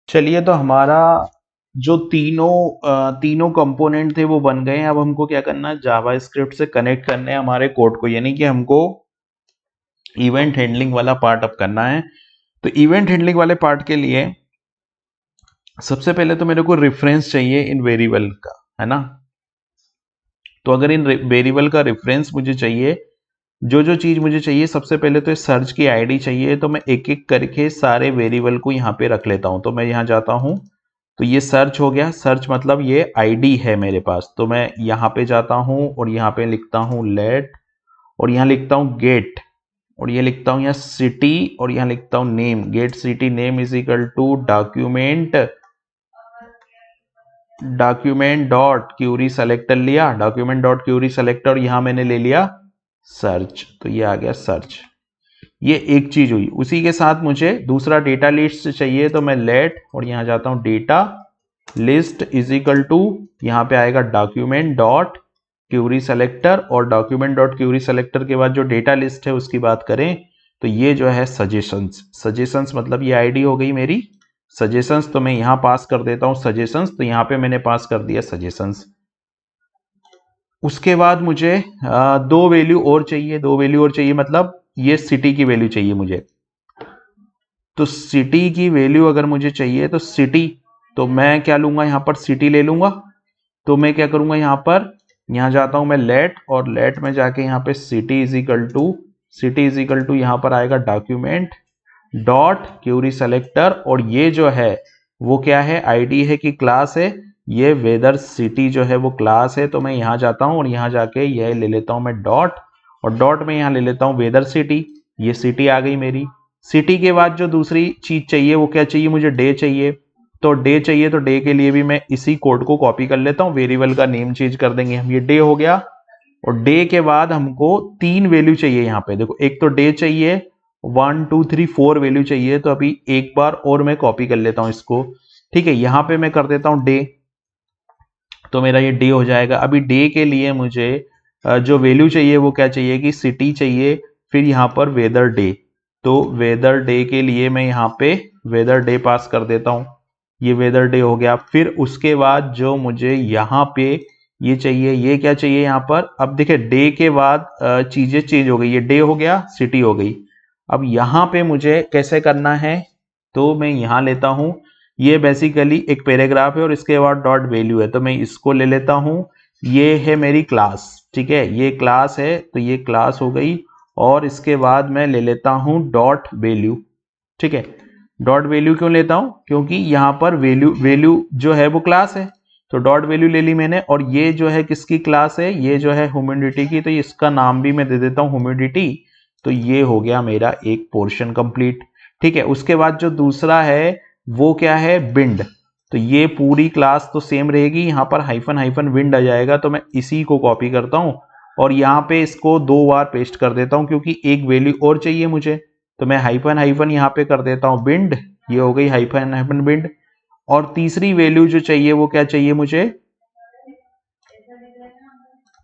चलिए, तो हमारा जो तीनों कंपोनेंट थे वो बन गए हैं। अब हमको क्या करना है, जावास्क्रिप्ट से कनेक्ट करने हैं हमारे कोड को, यानी कि हमको इवेंट हैंडलिंग वाला पार्ट अब करना है। तो इवेंट हैंडलिंग वाले पार्ट के लिए सबसे पहले तो मेरे को रेफरेंस चाहिए इन वेरिएबल का, है ना। तो अगर इन वेरिएबल का रेफरेंस मुझे चाहिए, जो जो चीज मुझे चाहिए, सबसे पहले तो सर्च की आईडी चाहिए। तो मैं एक एक करके सारे वेरिएबल को यहाँ पे रख लेता हूँ। तो मैं यहाँ जाता हूँ, तो ये सर्च हो गया। सर्च मतलब ये आईडी है मेरे पास। तो मैं यहाँ पे जाता हूँ और यहाँ पे लिखता हूँ लेट, और यहाँ लिखता हूँ गेट, और ये लिखता हूँ यहाँ सिटी, और यहाँ लिखता हूँ name. Get city name is equal to document dot query selector लिया, डॉक्यूमेंट डॉट क्यूरी सेलेक्टर, और यहाँ मैंने ले लिया सर्च। तो ये आ गया सर्च। ये एक चीज हुई। उसी के साथ मुझे दूसरा डेटा लिस्ट चाहिए। तो मैं लेट और यहाँ जाता हूँ data list is equal to, यहाँ पे आएगा डॉक्यूमेंट डॉट क्यूरी सेलेक्टर, और डॉक्यूमेंट डॉट क्यूरी सेलेक्टर के बाद जो डेटा लिस्ट है उसकी बात करें तो ये जो है सजेशंस। सजेशंस मतलब ये आईडी हो गई मेरी सजेशंस। तो मैं यहाँ पास कर देता हूँ सजेशंस। तो यहाँ पे मैंने पास कर दिया सजेशंस। उसके बाद मुझे दो वैल्यू और चाहिए। दो वैल्यू और चाहिए मतलब ये सिटी की वैल्यू चाहिए मुझे। तो सिटी की वैल्यू अगर मुझे चाहिए तो सिटी, तो मैं क्या लूंगा, यहाँ पर सिटी ले लूंगा। तो मैं क्या करूंगा, यहाँ पर यहाँ जाता हूं मैं लेट, और लेट में जाके यहाँ पे सिटी इज इक्वल टू यहाँ पर आएगा डॉक्यूमेंट डॉट क्यूरी सेलेक्टर, और ये जो है वो क्या है, आईडी है कि क्लास है। ये वेदर सिटी जो है वो क्लास है। तो मैं यहाँ जाता हूँ और यहाँ जाके यह ले लेता हूँ मैं डॉट, और डॉट में यहाँ ले लेता हूँ वेदर सिटी। ये सिटी आ गई मेरी। सिटी के बाद जो दूसरी चीज चाहिए वो क्या चाहिए, मुझे डे चाहिए। तो डे चाहिए, तो डे के लिए भी मैं इसी कोड को कॉपी कर लेता हूँ, वेरिएबल का नेम चेंज कर देंगे हम। ये डे हो गया। और डे के बाद हमको तीन वैल्यू चाहिए यहाँ पे। देखो, एक तो डे चाहिए, 1 2 3 4 वैल्यू चाहिए। तो अभी एक बार और मैं कॉपी कर लेता हूँ इसको। ठीक है, यहाँ पे मैं कर देता हूँ डे। तो मेरा ये डे हो जाएगा। अभी डे के लिए मुझे जो वैल्यू चाहिए वो क्या चाहिए कि सिटी चाहिए, फिर यहाँ पर वेदर डे। तो वेदर डे के लिए मैं यहाँ पे वेदर डे पास कर देता हूँ। ये वेदर डे हो गया। फिर उसके बाद जो मुझे यहाँ पे ये चाहिए, ये क्या चाहिए यहाँ पर। अब देखिए, डे के बाद चीजें चेंज हो गई। ये डे हो गया, सिटी हो गई। अब यहाँ पे मुझे कैसे करना है, तो मैं यहाँ लेता हूँ, ये बेसिकली एक पैराग्राफ है और इसके बाद डॉट वैल्यू है। तो मैं इसको ले लेता हूँ। ये है मेरी क्लास, ठीक है, ये क्लास है। तो ये क्लास हो गई। और इसके बाद मैं ले लेता हूँ डॉट वैल्यू। ठीक है, डॉट वैल्यू क्यों लेता हूं, क्योंकि यहां पर वैल्यू वैल्यू जो है वो क्लास है। तो डॉट वैल्यू ले ली मैंने। और ये जो है किसकी क्लास है, ये जो है ह्यूमिडिटी की। तो इसका नाम भी मैं दे देता हूं ह्यूमिडिटी। तो ये हो गया मेरा एक पोर्शन कंप्लीट। ठीक है, उसके बाद जो दूसरा है वो क्या है, बिंड। तो ये पूरी क्लास तो सेम रहेगी, यहाँ पर हाइफन हाइफन विंड आ जाएगा। तो मैं इसी को कॉपी करता हूँ और यहाँ पे इसको दो बार पेस्ट कर देता हूँ, क्योंकि एक वैल्यू और चाहिए मुझे। तो मैं हाइफन हाइफन यहाँ पे कर देता हूँ बिंड। ये हो गई हाइफन हाइफन बिंड। और तीसरी वैल्यू जो चाहिए वो क्या चाहिए मुझे,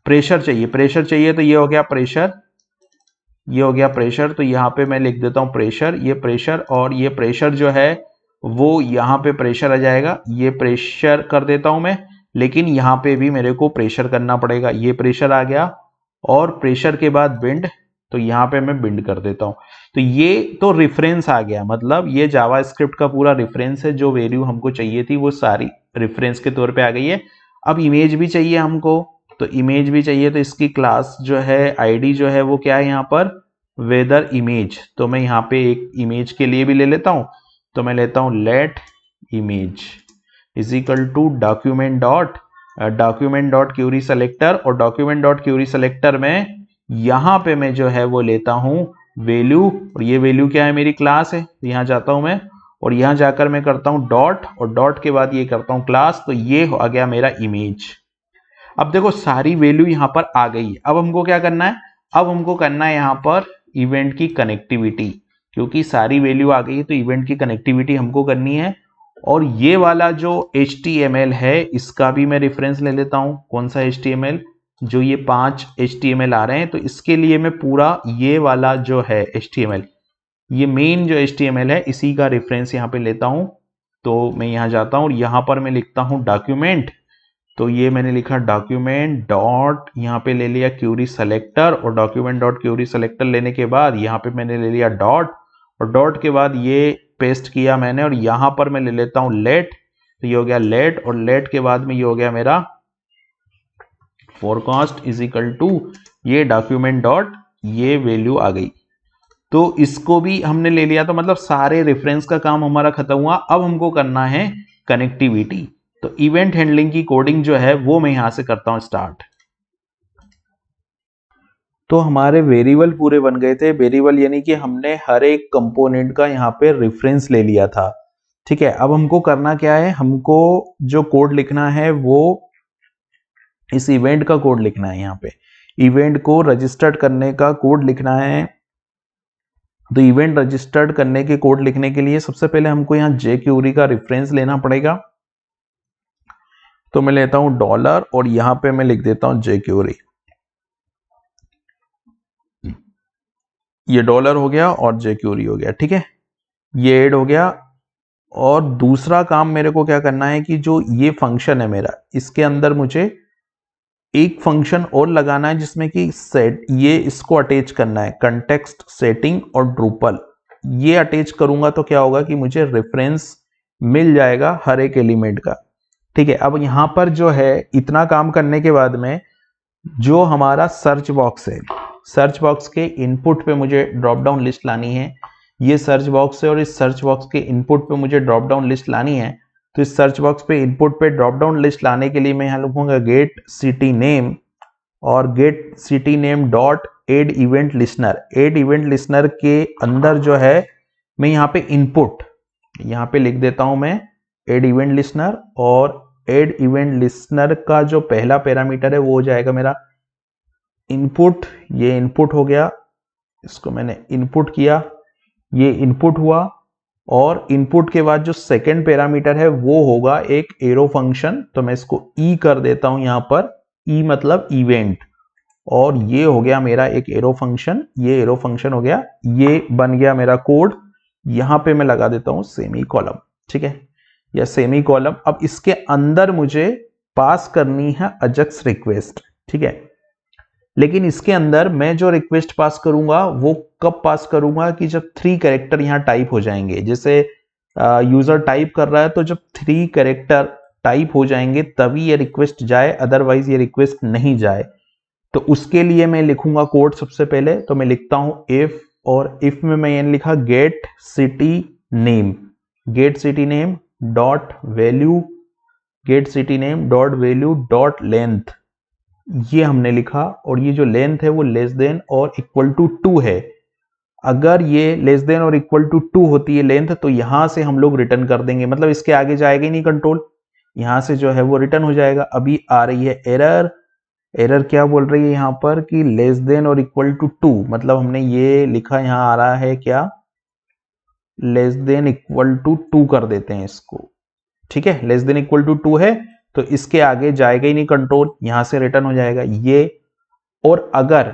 प्रेशर चाहिए। प्रेशर चाहिए, तो ये हो गया प्रेशर। ये हो गया प्रेशर। तो यहाँ पे मैं लिख देता हूँ प्रेशर। ये प्रेशर, और ये प्रेशर जो है वो यहाँ पे प्रेशर आ जाएगा। ये प्रेशर कर देता हूं मैं, लेकिन यहाँ पे भी मेरे को प्रेशर करना पड़ेगा। ये प्रेशर आ गया, और प्रेशर के बाद बिंड। तो यहाँ पे मैं बिंड कर देता हूँ। तो ये तो रेफरेंस आ गया, मतलब ये जावास्क्रिप्ट का पूरा रेफरेंस है। जो वैल्यू हमको चाहिए थी वो सारी रेफरेंस के तौर पे आ गई है। अब इमेज भी चाहिए हमको। तो इमेज भी चाहिए, तो इसकी क्लास जो है, आईडी जो है वो क्या है यहाँ पर, वेदर इमेज। तो मैं यहाँ पे एक इमेज के लिए भी ले लेता हूँ। तो मैं लेता हूँ let image is equal to document dot query selector, और डॉक्यूमेंट डॉट क्यूरी सेलेक्टर में यहाँ पे मैं जो है वो लेता हूँ वैल्यू। और ये वैल्यू क्या है, मेरी क्लास है। तो यहाँ जाता हूँ मैं, और यहाँ जाकर मैं करता हूँ डॉट, और डॉट के बाद ये करता हूँ क्लास। तो ये आ गया मेरा इमेज। अब देखो, सारी वैल्यू यहाँ पर आ गई है। अब हमको क्या करना है, अब हमको करना है यहाँ पर इवेंट की कनेक्टिविटी। क्योंकि सारी वैल्यू आ गई है तो इवेंट की कनेक्टिविटी हमको करनी है। और ये वाला जो HTML है इसका भी मैं रेफरेंस ले लेता हूं। कौन सा HTML, जो ये 5 HTML आ रहे हैं, तो इसके लिए मैं पूरा ये वाला जो है HTML, ये मेन जो HTML है, इसी का रेफरेंस यहाँ पे लेता हूं। तो मैं यहाँ जाता हूँ और यहाँ पर मैं लिखता हूँ डॉक्यूमेंट। तो ये मैंने लिखा डॉक्यूमेंट डॉट, यहाँ पे ले लिया क्यूरी सेलेक्टर, और डॉक्यूमेंट डॉट क्यूरी सेलेक्टर लेने के बाद यहाँ पे मैंने ले लिया डॉट, और डॉट के बाद ये पेस्ट किया मैंने, और यहाँ पर मैं ले लेता हूँ लेट। तो ये हो गया लेट, और लेट के बाद में ये हो गया मेरा फोरकास्ट इज इक्वल टू ये डॉक्यूमेंट डॉट ये वैल्यू आ गई। तो इसको भी हमने ले लिया, तो मतलब सारे रेफरेंस का काम हमारा खत्म हुआ। अब हमको करना है कनेक्टिविटी। तो इवेंट हैंडलिंग की कोडिंग जो है वो मैं यहां से करता हूं स्टार्ट। तो हमारे वेरिएबल पूरे बन गए थे। वेरिएबल यानी कि हमने हर एक कंपोनेंट का यहाँ पे रेफरेंस ले लिया था। ठीक है, अब हमको करना क्या है, हमको जो कोड लिखना है वो इस इवेंट का कोड लिखना है। यहाँ पे इवेंट को रजिस्टर्ड करने का कोड लिखना है। तो इवेंट रजिस्टर्ड करने के कोड लिखने के लिए सबसे पहले हमको यहाँ jQuery का रेफरेंस लेना पड़ेगा। तो मैं लेता हूं डॉलर और यहां पे मैं लिख देता हूं jQuery। ये डॉलर हो गया और jQuery हो गया। ठीक है, ये ऐड हो गया। और दूसरा काम मेरे को क्या करना है कि जो ये फंक्शन है मेरा, इसके अंदर मुझे एक फंक्शन और लगाना है जिसमें कि सेट, ये इसको अटैच करना है, कंटेक्स्ट सेटिंग और ड्रूपल। ये अटैच करूंगा तो क्या होगा कि मुझे रेफरेंस मिल जाएगा हर एक एलिमेंट का। ठीक है, अब यहां पर जो है इतना काम करने के बाद में जो हमारा सर्च बॉक्स है, सर्च बॉक्स के इनपुट पे मुझे ड्रॉप डाउन लिस्ट लानी है। ये सर्च बॉक्स है और इस सर्च बॉक्स के इनपुट पे मुझे ड्रॉप डाउन लिस्ट लानी है। तो इस सर्च बॉक्स पे इनपुट पे ड्रॉप डाउन लिस्ट लाने के लिए मैं यहाँ लिखूंगा गेट सिटी नेम, और get city name dot add event listener. Add event listener के अंदर जो है मैं यहाँ पे इनपुट, यहाँ पे लिख देता हूं मैं एड इवेंट लिस्नर, और एड इवेंट लिस्नर का जो पहला पैरामीटर है वो हो जाएगा मेरा इनपुट। ये इनपुट हो गया, इसको मैंने इनपुट किया, ये इनपुट हुआ। और इनपुट के बाद जो सेकंड पैरामीटर है वो होगा एक एरो फंक्शन। तो मैं इसको ई कर देता हूं यहां पर, ई मतलब इवेंट, और ये हो गया मेरा एक एरो फंक्शन। ये एरो फंक्शन हो गया, ये बन गया मेरा कोड। यहां पे मैं लगा देता हूं सेमी कॉलम। ठीक है, या सेमी कॉलम। अब इसके अंदर मुझे पास करनी है अजक्स रिक्वेस्ट। ठीक है, लेकिन इसके अंदर मैं जो रिक्वेस्ट पास करूंगा वो कब पास करूंगा कि जब 3 कैरेक्टर यहां टाइप हो जाएंगे। जैसे यूजर टाइप कर रहा है तो जब 3 कैरेक्टर टाइप हो जाएंगे तभी ये रिक्वेस्ट जाए, अदरवाइज ये रिक्वेस्ट नहीं जाए। तो उसके लिए मैं लिखूंगा कोड। सबसे पहले तो मैं लिखता हूं इफ, और इफ में मैं ये लिखा get city name, get city name dot value, get city name dot value dot length, ये हमने लिखा। और ये जो लेंथ है वो लेस देन और इक्वल टू 2 है। अगर ये लेस देन और इक्वल टू 2 होती है लेंथ, तो यहां से हम लोग रिटर्न कर देंगे, मतलब इसके आगे जाएगा ही नहीं कंट्रोल, यहां से जो है वो रिटर्न हो जाएगा। अभी आ रही है एरर। एरर क्या बोल रही है यहाँ पर कि लेस देन और इक्वल टू 2, मतलब हमने ये लिखा, यहां आ रहा है क्या, लेस देन इक्वल टू 2 कर देते हैं इसको। ठीक है, लेस देन इक्वल टू 2 है तो इसके आगे जाएगा ही नहीं कंट्रोल, यहां से रिटर्न हो जाएगा ये। और अगर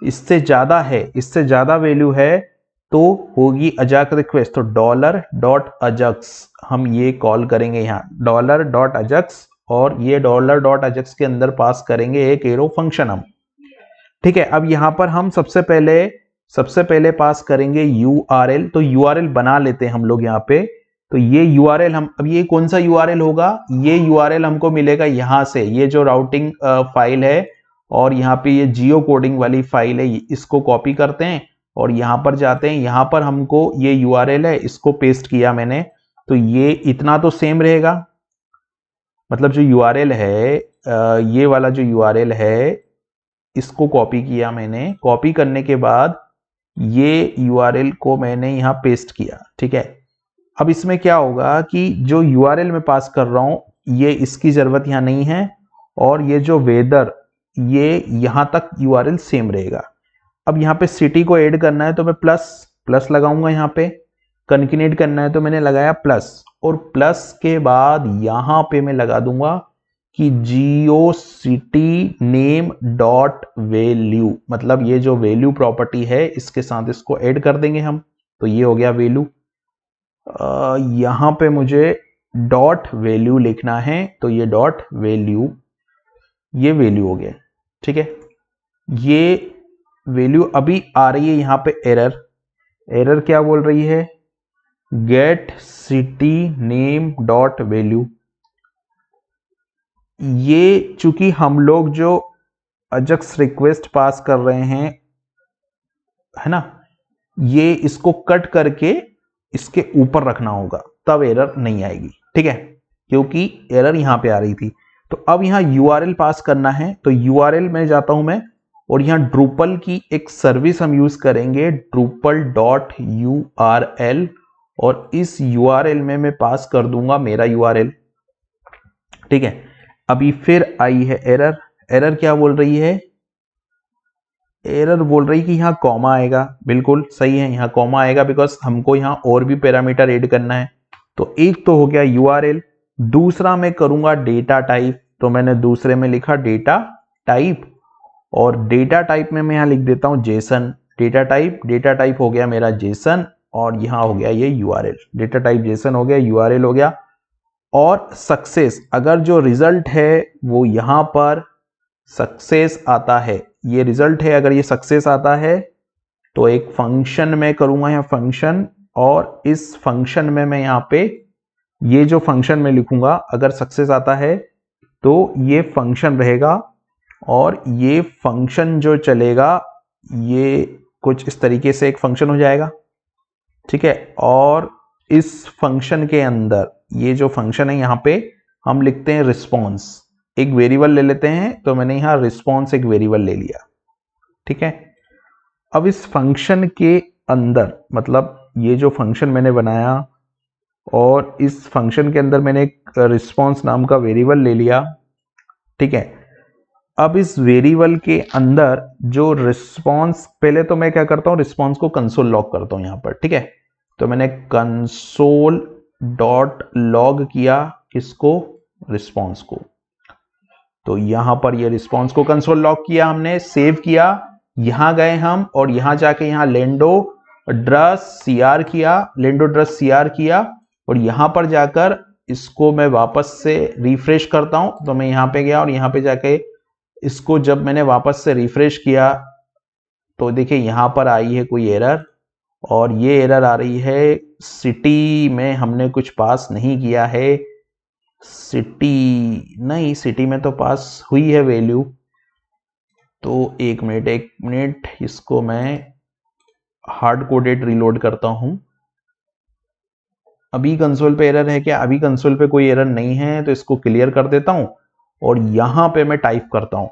इससे ज्यादा है, इससे ज्यादा वैल्यू है तो होगी अजाक रिक्वेस्ट। तो डॉलर डॉट अजक्स हम ये कॉल करेंगे यहाँ, डॉलर डॉट अजक्स, और ये डॉलर डॉट अजक्स के अंदर पास करेंगे एक एरो फंक्शन हम। ठीक है, अब यहां पर हम सबसे पहले पास करेंगे URL। तो URL बना लेते हैं हम लोग यहाँ पे। तो ये URL हम, अब ये कौन सा URL होगा, ये URL हमको मिलेगा यहां से, ये जो राउटिंग फाइल है और यहाँ पे ये जियो कोडिंग वाली फाइल है, इसको कॉपी करते हैं और यहाँ पर जाते हैं। यहाँ पर हमको ये URL है, इसको पेस्ट किया मैंने। तो ये इतना तो सेम रहेगा, मतलब जो URL है, ये वाला जो URL है इसको कॉपी किया मैंने। कॉपी करने के बाद ये URL को मैंने यहाँ पेस्ट किया। ठीक है, अब इसमें क्या होगा कि जो URL मैं पास कर रहा हूं ये इसकी जरूरत यहाँ नहीं है, और ये जो वेदर, ये यहां तक URL सेम रहेगा। अब यहाँ पे सिटी को ऐड करना है तो मैं प्लस लगाऊंगा, यहाँ पे कन्केनेट करना है तो मैंने लगाया प्लस, और प्लस के बाद यहां पे मैं लगा दूंगा कि जियो सिटी नेम डॉट वैल्यू, मतलब ये जो वैल्यू प्रॉपर्टी है इसके साथ इसको ऐड कर देंगे हम। तो ये हो गया वैल्यू। यहाँ पे मुझे डॉट वैल्यू लिखना है, तो ये डॉट वैल्यू, ये वैल्यू हो गया, ठीक है। ये वैल्यू अभी आ रही है यहाँ पे एरर, एरर क्या बोल रही है, get city name dot value. ये चूंकि हम लोग जो अजक्स रिक्वेस्ट पास कर रहे हैं, है ना, ये इसको कट करके इसके ऊपर रखना होगा, तब एरर नहीं आएगी, ठीक है, क्योंकि एरर यहां पे आ रही थी। तो अब यहां URL पास करना है, तो URL में जाता हूं मैं, और यहां ड्रूपल की एक सर्विस हम यूज करेंगे, drupal.url, और इस URL में मैं पास कर दूंगा मेरा URL, ठीक है। अभी फिर आई है एरर, एरर क्या बोल रही है, एरर बोल रही कि यहाँ कॉमा आएगा, बिल्कुल सही है, यहाँ कॉमा आएगा बिकॉज हमको यहाँ और भी पैरामीटर ऐड करना है। तो एक तो हो गया URL, दूसरा मैं करूंगा डेटा टाइप, तो मैंने दूसरे में लिखा डेटा टाइप, और डेटा टाइप में मैं यहाँ लिख देता हूँ जेसन, डेटा टाइप हो गया मेरा जेसन, और यहाँ हो गया ये URL, डेटा टाइप जेसन हो गया, URL हो गया। और सक्सेस, अगर जो रिजल्ट है वो यहाँ पर सक्सेस आता है, ये रिजल्ट है, अगर ये सक्सेस आता है तो एक फंक्शन में करूंगा यहाँ फंक्शन, और इस फंक्शन में मैं यहाँ पे ये जो फंक्शन में लिखूंगा, अगर सक्सेस आता है तो ये फंक्शन रहेगा, और ये फंक्शन जो चलेगा ये कुछ इस तरीके से एक फंक्शन हो जाएगा, ठीक है। और इस फंक्शन के अंदर ये जो फंक्शन है यहाँ पे हम लिखते हैं रिस्पॉन्स, एक वेरिएबल ले लेते हैं, तो मैंने यहाँ रिस्पॉन्स एक वेरिएबल ले लिया, ठीक है। अब इस फंक्शन के अंदर, मतलब ये जो फंक्शन मैंने बनाया, और इस फंक्शन के अंदर मैंने एक रिस्पॉन्स नाम का वेरिएबल ले लिया, ठीक है। अब इस वेरिएबल के अंदर जो रिस्पॉन्स, पहले तो मैं क्या करता हूं, रिस्पॉन्स को कंसोल लॉग करता हूं यहाँ पर, ठीक है। तो मैंने कंसोल डॉट लॉग किया इसको, रिस्पॉन्स को, तो यहां पर ये रिस्पॉन्स को कंसोल लॉग किया हमने, सेव किया, यहां गए हम, और यहां जाके यहां लेंडो ड्रस CR किया, लेंडो ड्रस CR किया, और यहां पर जाकर इसको मैं वापस से रिफ्रेश करता हूं, तो मैं यहां पे गया और यहां पे जाके इसको जब मैंने वापस से रिफ्रेश किया तो देखिए यहां पर आई है कोई एरर, और ये एरर आ रही है सिटी में हमने कुछ पास नहीं किया है, सिटी नहीं, सिटी में तो पास हुई है वैल्यू। तो एक मिनट इसको मैं हार्ड कोडेड रीलोड करता हूं। अभी कंसोल पे एरर है क्या, अभी कंसोल पे कोई एरर नहीं है, तो इसको क्लियर कर देता हूं, और यहां पे मैं टाइप करता हूं,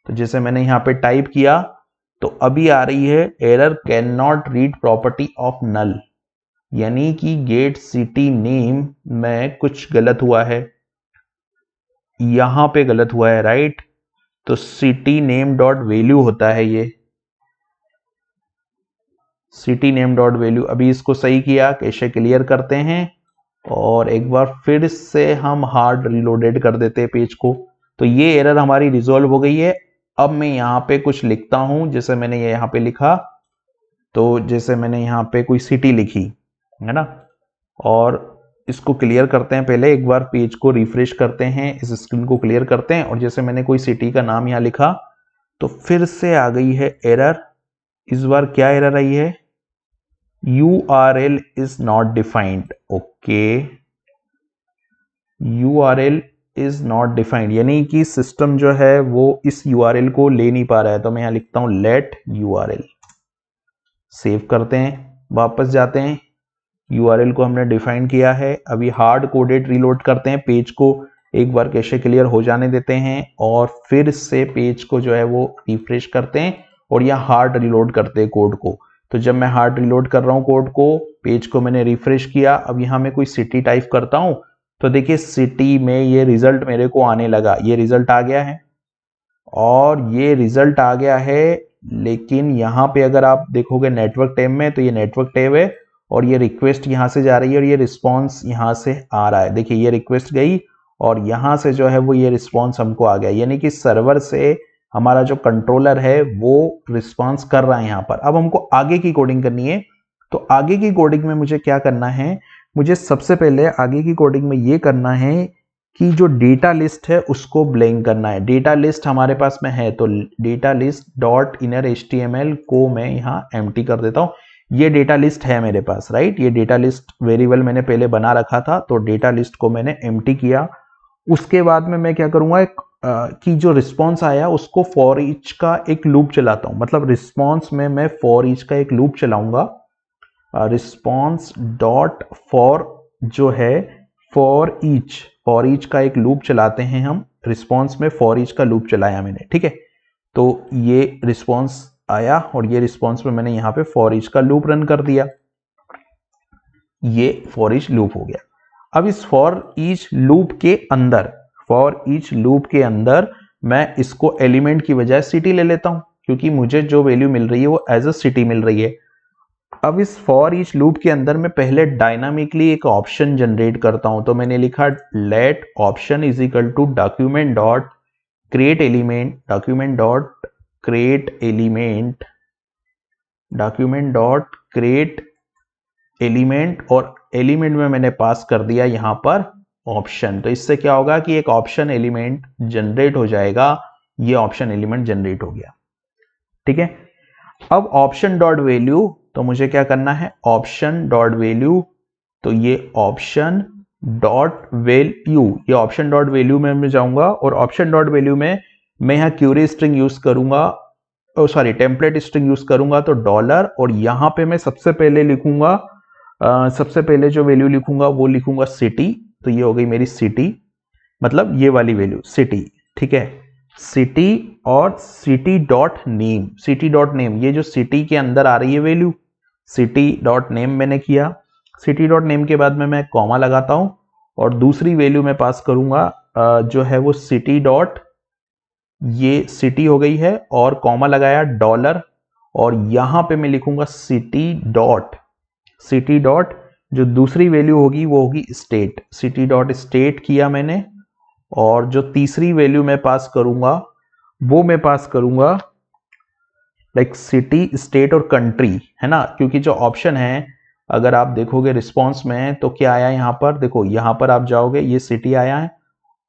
तो जैसे मैंने यहां पे टाइप किया तो अभी आ रही है error can not read property of null, यानी कि गेट सिटी नेम में कुछ गलत हुआ है, यहां पे गलत हुआ है, राइट। तो सिटी नेम डॉट वैल्यू होता है ये, सिटी नेम डॉट वैल्यू। अभी इसको सही किया, कैशे क्लियर करते हैं, और एक बार फिर से हम हार्ड रिलोडेड कर देते हैं पेज को, तो ये एरर हमारी रिजॉल्व हो गई है। अब मैं यहाँ पे कुछ लिखता हूं, जैसे मैंने ये यहाँ पे लिखा, तो जैसे मैंने यहाँ पे कोई सिटी लिखी है ना, और इसको क्लियर करते हैं, पहले एक बार पेज को रिफ्रेश करते हैं, इस स्क्रीन को क्लियर करते हैं, और जैसे मैंने कोई सिटी का नाम यहाँ लिखा तो फिर से आ गई है एरर। इस बार क्या एरर आई है, URL is not defined, okay, URL is not defined, यानी कि सिस्टम जो है वो इस URL को ले नहीं पा रहा है, तो मैं यहां लिखता हूं let URL, सेव करते हैं, वापस जाते हैं, URL को हमने डिफाइन किया है। अभी हार्ड कोडेड रीलोड करते हैं, पेज को एक बार कैशे क्लियर हो जाने देते हैं, और फिर से पेज को जो है वो रिफ्रेश करते हैं, और यहाँ हार्ड रिलोड करते हैं कोड को। तो जब मैं हार्ड रिलोड कर रहा हूँ कोड को, पेज को मैंने रिफ्रेश किया, अब यहाँ मैं कोई सिटी टाइप करता हूँ, तो देखिए सिटी में ये रिजल्ट मेरे को आने लगा, ये रिजल्ट आ गया है, और ये रिजल्ट आ गया है, लेकिन यहाँ पे अगर आप देखोगे नेटवर्क टैब में, तो ये नेटवर्क टैब है, और ये रिक्वेस्ट यहाँ से जा रही है, और ये रिस्पॉन्स यहाँ से आ रहा है, देखिए ये रिक्वेस्ट गई, और यहाँ से जो है वो ये रिस्पॉन्स हमको आ गया, यानी कि सर्वर से हमारा जो कंट्रोलर है वो रिस्पॉन्स कर रहा है यहाँ पर। अब हमको आगे की कोडिंग करनी है, तो आगे की कोडिंग में मुझे क्या करना है, मुझे सबसे पहले आगे की कोडिंग में ये करना है कि जो डेटा लिस्ट है उसको ब्लैंक करना है। डेटा लिस्ट हमारे पास में है तो data list dot inner HTML को मैं यहाँ एम्प्टी कर देता हूँ। ये डेटा लिस्ट है मेरे पास, राइट। ये डेटा लिस्ट वेरिएबल मैंने पहले बना रखा था, तो डेटा लिस्ट को मैंने एम्प्टी किया। उसके बाद में मैं क्या करूँगा, एक कि जो रिस्पॉन्स आया उसको फॉर ईच का एक लूप चलाता हूँ। मतलब रिस्पॉन्स में मैं फॉर ईच का एक लूप चलाऊंगा। रिस्पॉन्स डॉट फॉर जो है फॉर ईच का एक लूप चलाते हैं हम। रिस्पॉन्स में फॉर ईच का लूप चलाया मैंने, ठीक है। तो ये रिस्पॉन्स आया और ये रिस्पॉन्स में मैंने यहाँ पे फॉर ईच का लूप रन कर दिया। ये फॉर ईच लूप हो गया। अब इस फॉर ईच लूप के अंदर मैं इसको एलिमेंट की बजाय सिटी ले लेता हूं, क्योंकि मुझे जो वैल्यू मिल रही है वो एज अ सिटी मिल रही है। अब इस फॉर ईच लूप के अंदर मैं पहले डायनामिकली एक ऑप्शन जनरेट करता हूं। तो मैंने लिखा let option is equal to document dot create element और एलिमेंट में मैंने पास कर दिया यहां पर ऑप्शन। तो इससे क्या होगा कि एक ऑप्शन एलिमेंट जनरेट हो जाएगा। ये ऑप्शन एलिमेंट जनरेट हो गया, ठीक है। अब ऑप्शन डॉट वैल्यू, तो मुझे क्या करना है, ऑप्शन डॉट वैल्यू। तो ये ऑप्शन डॉट वैल्यू में मैं जाऊंगा और ऑप्शन डॉट वैल्यू में मैं यहाँ क्यूरी स्ट्रिंग यूज करूंगा, टेम्पलेट स्ट्रिंग यूज करूंगा। तो डॉलर, और यहां पे मैं सबसे पहले लिखूंगा, सबसे पहले जो वैल्यू लिखूंगा वो लिखूंगा सिटी। तो ये हो गई मेरी सिटी, मतलब ये वाली वैल्यू सिटी, ठीक है। सिटी और सिटी डॉट नेम, ये जो सिटी के अंदर आ रही है वैल्यू, सिटी डॉट नेम मैंने किया। सिटी डॉट नेम के बाद में मैं कॉमा लगाता हूं और दूसरी वैल्यू मैं पास करूंगा जो है वो सिटी डॉट, ये सिटी हो गई है और कॉमा लगाया डॉलर, और यहां पे मैं लिखूंगा सिटी डॉट जो दूसरी वैल्यू होगी वो होगी स्टेट, सिटी डॉट स्टेट किया मैंने। और जो तीसरी वैल्यू मैं पास करूंगा वो मैं पास करूंगा लाइक सिटी, स्टेट और कंट्री, है ना। क्योंकि जो ऑप्शन है, अगर आप देखोगे रिस्पॉन्स में तो क्या आया यहाँ पर, देखो यहाँ पर आप जाओगे, ये सिटी आया है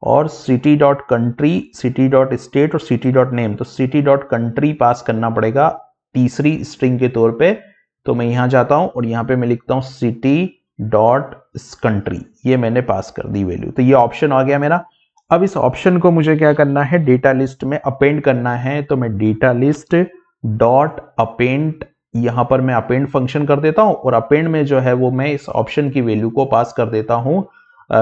और city dot country, city dot state और सिटी डॉट नेम। तो सिटी डॉट कंट्री पास करना पड़ेगा तीसरी स्ट्रिंग के तौर पे। तो मैं यहां जाता हूं और यहां पे मैं लिखता हूं सिटी डॉट कंट्री, ये मैंने पास कर दी वैल्यू। तो ये ऑप्शन आ गया मेरा। अब इस ऑप्शन को मुझे क्या करना है, डेटा लिस्ट में अपेंड करना है। तो मैं डेटा लिस्ट डॉट अपेंड, यहां पर मैं अपेंड फंक्शन कर देता हूं और अपेंड में जो है वो मैं इस ऑप्शन की वैल्यू को पास कर देता हूं।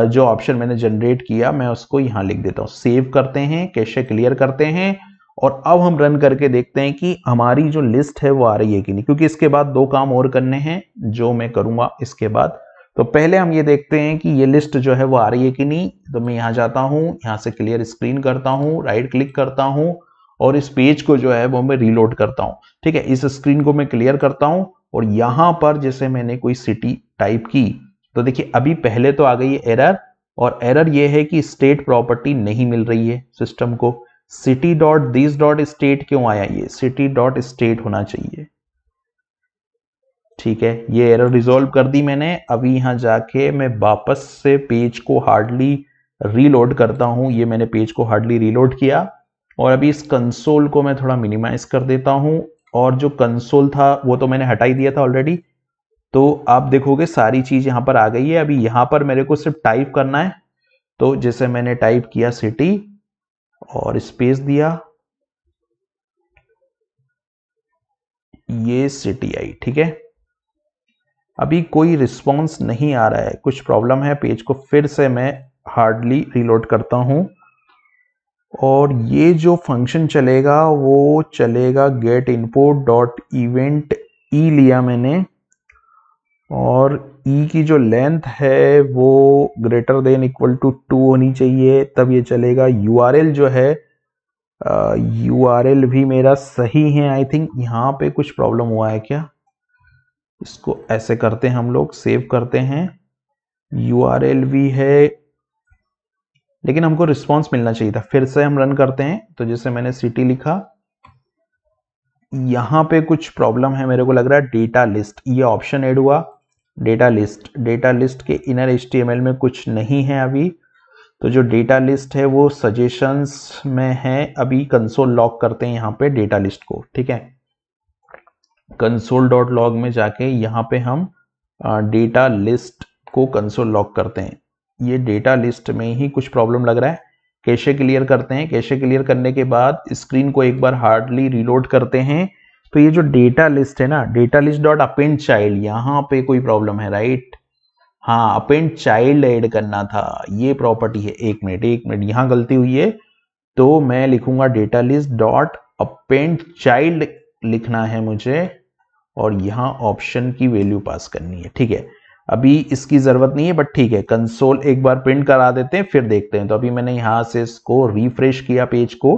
जो ऑप्शन मैंने जनरेट किया मैं उसको यहां लिख देता हूं। सेव करते हैं, कैशे क्लियर करते हैं और अब हम रन करके देखते हैं कि हमारी जो लिस्ट है वो आ रही है कि नहीं, क्योंकि इसके बाद दो काम और करने हैं जो मैं करूंगा इसके बाद। तो पहले हम ये देखते हैं कि ये लिस्ट जो है वो आ रही है कि नहीं। तो मैं यहां जाता हूं, यहां से क्लियर स्क्रीन करता हूं, राइट क्लिक करता हूं और इस पेज को जो है वो मैं रीलोड करता हूं, ठीक है। इस स्क्रीन को मैं क्लियर करता हूं और यहां पर जैसे मैंने कोई सिटी टाइप की तो देखिए अभी पहले तो आ गई है एरर, और एरर ये है कि स्टेट प्रॉपर्टी नहीं मिल रही है सिस्टम को। City dot this dot state क्यों आया, ये सिटी डॉट स्टेट होना चाहिए, ठीक है। ये एरर रिजॉल्व कर दी मैंने। अभी यहां जाके मैं वापस से पेज को हार्डली रीलोड करता हूं। ये मैंने पेज को हार्डली रीलोड किया और अभी इस कंसोल को मैं थोड़ा मिनिमाइज कर देता हूं और जो कंसोल था वो तो मैंने हटा ही दिया था ऑलरेडी। तो आप देखोगे सारी चीज यहां पर आ गई है। अभी यहां पर मेरे को सिर्फ टाइप करना है। तो जैसे मैंने टाइप किया सिटी और स्पेस दिया, ये सिटी आई, ठीक है। अभी कोई रिस्पॉन्स नहीं आ रहा है, कुछ प्रॉब्लम है। पेज को फिर से मैं हार्डली रीलोड करता हूं और ये जो फंक्शन चलेगा वो चलेगा गेट इनपुट डॉट इवेंट, ई लिया मैंने और ई की जो लेंथ है वो ग्रेटर देन इक्वल टू 2 होनी चाहिए, तब ये चलेगा। यूआरएल जो है, यूआरएल भी मेरा सही है। आई थिंक यहाँ पे कुछ प्रॉब्लम हुआ है क्या, इसको ऐसे करते हैं हम लोग, सेव करते हैं। यूआरएल भी है लेकिन हमको रिस्पॉन्स मिलना चाहिए था। फिर से हम रन करते हैं। तो जैसे मैंने सिटी लिखा, यहां पे कुछ प्रॉब्लम है मेरे को लग रहा है। डेटा लिस्ट, ये ऑप्शन ऐड हुआ, डेटा लिस्ट के इनर HTML में कुछ नहीं है अभी, तो जो डेटा लिस्ट है वो सजेशंस में है। अभी कंसोल लॉग करते हैं यहाँ पे डेटा लिस्ट को, ठीक है। console.log में जाके यहाँ पे हम डेटा लिस्ट को कंसोल लॉग करते हैं। ये डेटा लिस्ट में ही कुछ प्रॉब्लम लग रहा है। कैशे क्लियर करते हैं। कैशे क्लियर करने के बाद स्क्रीन को एक बार हार्डली रीलोड करते हैं। तो ये जो डेटा लिस्ट है ना, data list dot append child, यहाँ पे कोई प्रॉब्लम है, राइट। हाँ, अपेंड चाइल्ड ऐड करना था, ये प्रॉपर्टी है। एक मिनट, यहाँ गलती हुई है। तो मैं लिखूंगा data list dot append child लिखना है मुझे, और यहाँ ऑप्शन की वैल्यू पास करनी है, ठीक है। अभी इसकी जरूरत नहीं है, बट ठीक है, कंसोल एक बार प्रिंट करा देते हैं, फिर देखते हैं। तो अभी मैंने यहाँ से इसको रिफ्रेश किया पेज को,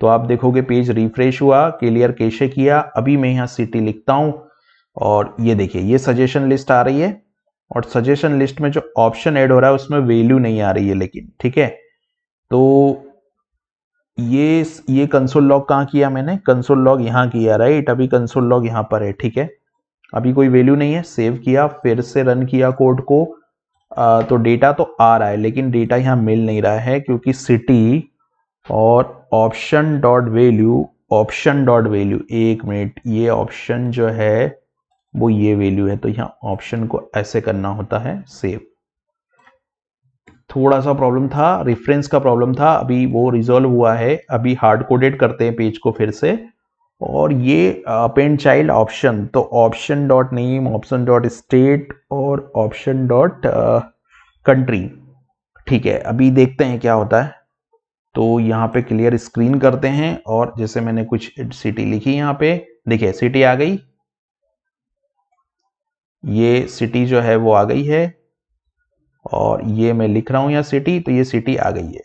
तो आप देखोगे पेज रिफ्रेश हुआ, क्लियर कैशे किया। अभी मैं यहाँ सिटी लिखता हूँ, और ये देखिए ये सजेशन लिस्ट आ रही है, और सजेशन लिस्ट में जो ऑप्शन ऐड हो रहा है उसमें वैल्यू नहीं आ रही है, लेकिन ठीक है। तो ये कंसोल लॉग कहाँ किया मैंने, कंसोल लॉग यहाँ किया, राइट। अभी कंसोल लॉग यहाँ पर है, ठीक है। अभी कोई वैल्यू नहीं है, सेव किया, फिर से रन किया कोड को। तो डेटा तो आ रहा है, लेकिन डेटा यहाँ मिल नहीं रहा है, क्योंकि सिटी और ऑप्शन डॉट वैल्यू, एक मिनट, ये ऑप्शन जो है वो ये वैल्यू है, तो यहाँ ऑप्शन को ऐसे करना होता है सेव। थोड़ा सा प्रॉब्लम था, रेफरेंस का प्रॉब्लम था, अभी वो रिजॉल्व हुआ है। अभी हार्ड कोडेड करते हैं पेज को फिर से, और ये अपेंड चाइल्ड ऑप्शन, तो option dot name, option dot state और ऑप्शन डॉट कंट्री, ठीक है। अभी देखते हैं क्या होता है। तो यहाँ पे क्लियर स्क्रीन करते हैं, और जैसे मैंने कुछ सिटी लिखी यहाँ पे, देखिए सिटी आ गई, ये सिटी जो है वो आ गई है, और ये मैं लिख रहा हूं यहाँ सिटी, तो ये सिटी आ गई है।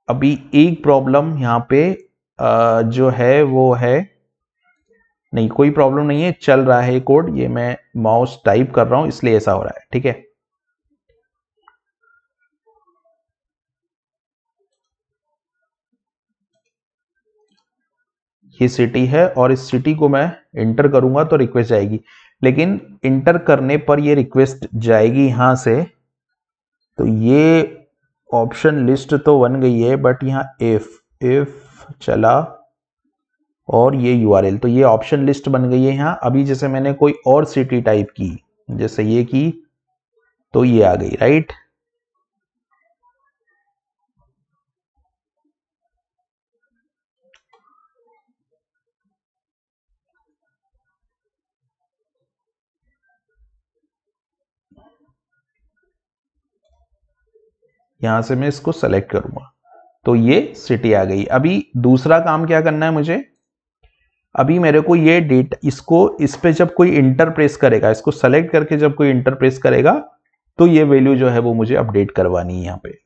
अभी एक प्रॉब्लम यहाँ पे जो है वो है, नहीं कोई प्रॉब्लम नहीं है, चल रहा है कोड, ये मैं माउस टाइप कर रहा हूं इसलिए ऐसा हो रहा है, ठीक है। ये सिटी है, और इस सिटी को मैं इंटर करूंगा तो रिक्वेस्ट जाएगी, लेकिन इंटर करने पर ये रिक्वेस्ट जाएगी यहां से। तो ये ऑप्शन लिस्ट तो बन गई है, बट यहाँ इफ चला, और ये URL, तो ये ऑप्शन लिस्ट बन गई है यहाँ। अभी जैसे मैंने कोई और सिटी टाइप की, जैसे ये की, तो ये आ गई, राइट। यहां से मैं इसको सेलेक्ट करूंगा, तो ये सिटी आ गई। अभी दूसरा काम क्या करना है मुझे, अभी मेरे को ये डेटा, इसको इस पे जब कोई इंटर प्रेस करेगा, इसको सेलेक्ट करके जब कोई इंटर प्रेस करेगा, तो ये वैल्यू जो है वो मुझे अपडेट करवानी है यहाँ पे।